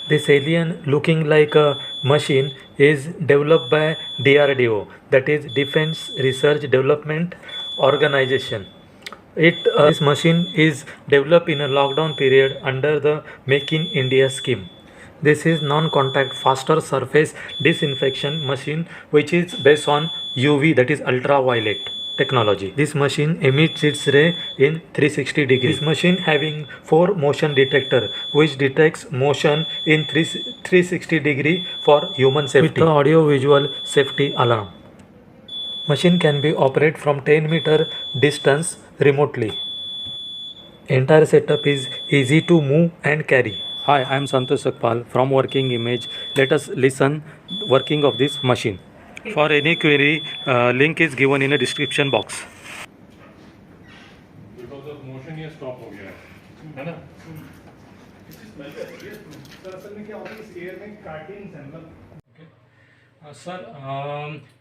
This alien looking like a machine is developed by DRDO, that is Defense Research Development Organization. This machine is developed in a lockdown period under the Make in India scheme. This is non-contact faster surface disinfection machine which is based on UV, that is ultraviolet technology. This machine emits its ray in 360 degrees. This machine having 4 motion detector which detects motion in 360 degree for human safety with the audio visual safety alarm. Machine can be operated from 10-meter distance remotely. Entire setup is easy to move and carry. Hi, I am Santosh Sakpal from Working Image. Let us listen working of this machine. For any query, link is given in a description box. Because of motion ये stop हो गया है ना? Sir असल में क्या होता है इस एयर में कार्टिंग्स हैं मतलब Sir,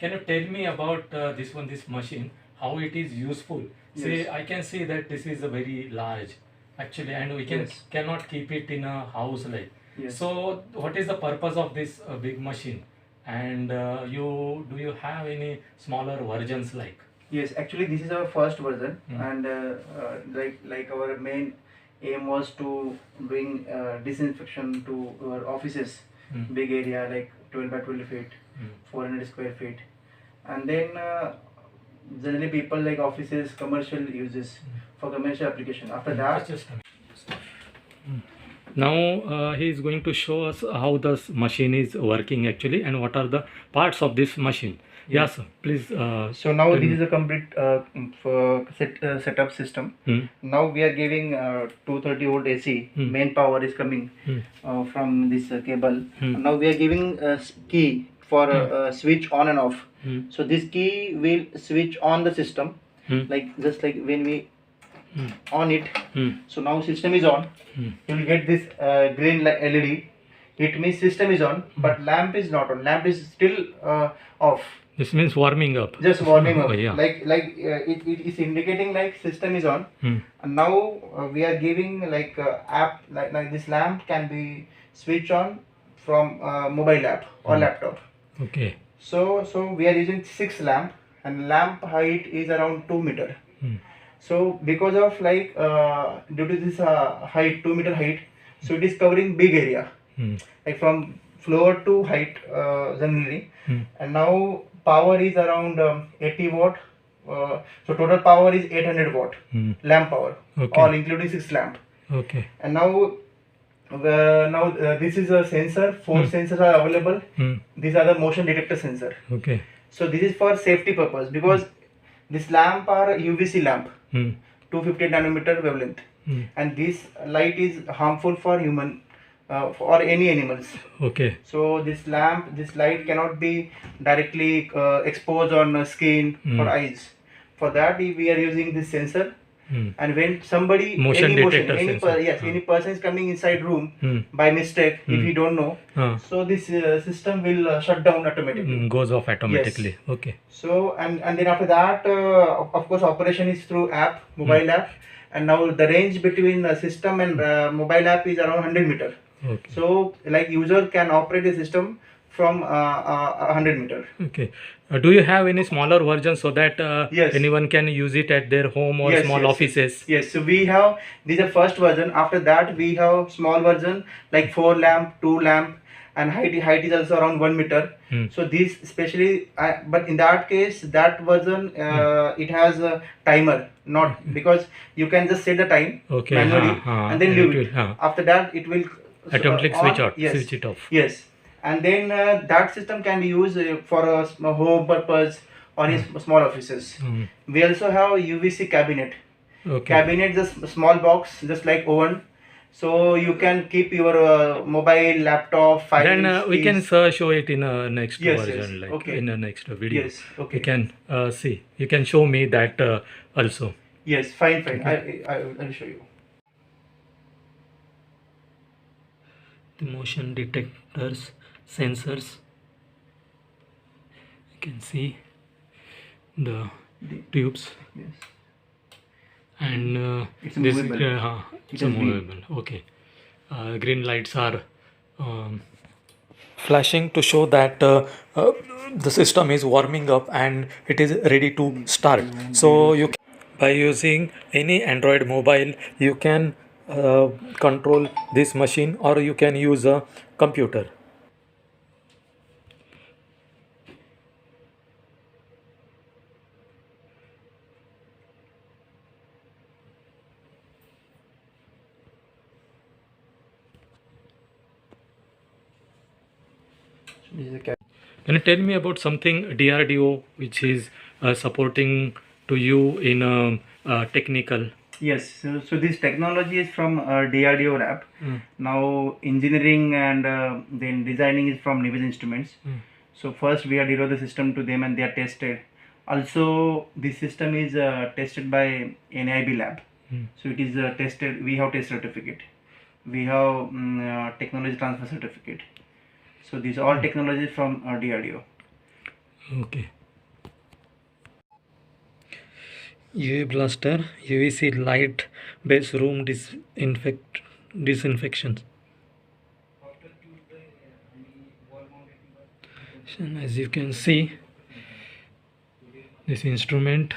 can you tell me about this machine, how it is useful? See, Yes. I can see that this is a very large, actually, and we Yes. cannot keep it in a house like. Yes. So, what is the purpose of this big machine? And do you have any smaller versions like? Yes, actually this is our first version, Hmm. and like our main aim was to bring disinfection to our offices, Hmm. big area like 12 by 12 feet, Hmm. 400 square feet, and then generally people like offices, commercial uses for commercial application. After that, Just a minute. Now he is going to show us how this machine is working actually and what are the parts of this machine. Yes, sir. Please. so now tell this me. is a complete setup system. Hmm. Now we are giving 230 volt AC. Hmm. Main power is coming Hmm. from this cable. Hmm. Now we are giving a key for switch on and off. Hmm. So this key will switch on the system, Hmm. like just like when we Hmm. on it. Hmm. So now system is on. Hmm. You will get this green LED. It means system is on, but lamp is not on. Lamp is still off. This means warming up. Just warming up. Oh, yeah. It is indicating like system is on. Hmm. And now we are giving like app like this lamp can be switched on from mobile app or laptop. Okay. So we are using 6 lamp, and lamp height is around 2 meter. Hmm. So because of like due to this height 2 meter height, so it is covering big area Hmm. like from floor to height generally. Hmm. And now power is around 80 watt. So total power is 800 watt Hmm. lamp power, Okay. all including 6 lamp. Okay. And now this is a sensor. 4 sensors are available. Hmm. These are the motion detector sensor. Okay. So this is for safety purpose, because this lamp are UVC lamp, Hmm. 250 nanometer wavelength, Hmm. and this light is harmful for human or any animals. Okay. So this light cannot be directly exposed on skin or eyes. For that we are using this sensor. Hmm. And when somebody Motion any detector any sensor. any person is coming inside room Hmm. by mistake, if you don't know, so this system will shut down automatically. Goes off automatically. Okay. So and then after that, of course, operation is through app, mobile app, and now the range between system and mobile app is around 100 meter. Okay. So like user can operate the system from 100 meter. Okay. Do you have any smaller version so that Yes. anyone can use it at their home or Yes, small yes. offices? Yes, so we have this is the first version. After that we have small version like 4 lamp, 2 lamp, and height is also around 1 meter. Hmm. So this especially, but in that case, that version it has a timer, not because you can just set the time Okay. manually and then leave it. will, After that, it will automatically on. switch out, Yes. switch it off. Yes, and then that system can be used for a home purpose or in small offices. Hmm. We also have UVC cabinet. Okay. Cabinet is a small box, just like oven. So you can keep your mobile, laptop, files. Then we can keys. show it in a next Yes, version, yes. like Okay. in a next video. Yes, okay. You can see. You can show me that also. Yes, fine. I will show you. The motion detectors, sensors. You can see the tubes, Yes. and It's this movable. it's a is green. movable. Okay. Green lights are um, flashing to show that the system is warming up and it is ready to start. So you can, by using any Android mobile, you can control this machine, or you can use a computer. This is a cap. Can you tell me about something DRDO which is supporting to you in technical? Yes, so this technology is from DRDO lab. Mm. Now engineering and then designing is from Nives Instruments. Mm. So first we are deliver the system to them and they are tested. Also this system is tested by NIB lab. Mm. So it is tested. We have test certificate. We have technology transfer certificate. So these all technologies from DRDO. Okay. UV blaster, UVC light based room disinfection. And as you can see, this instrument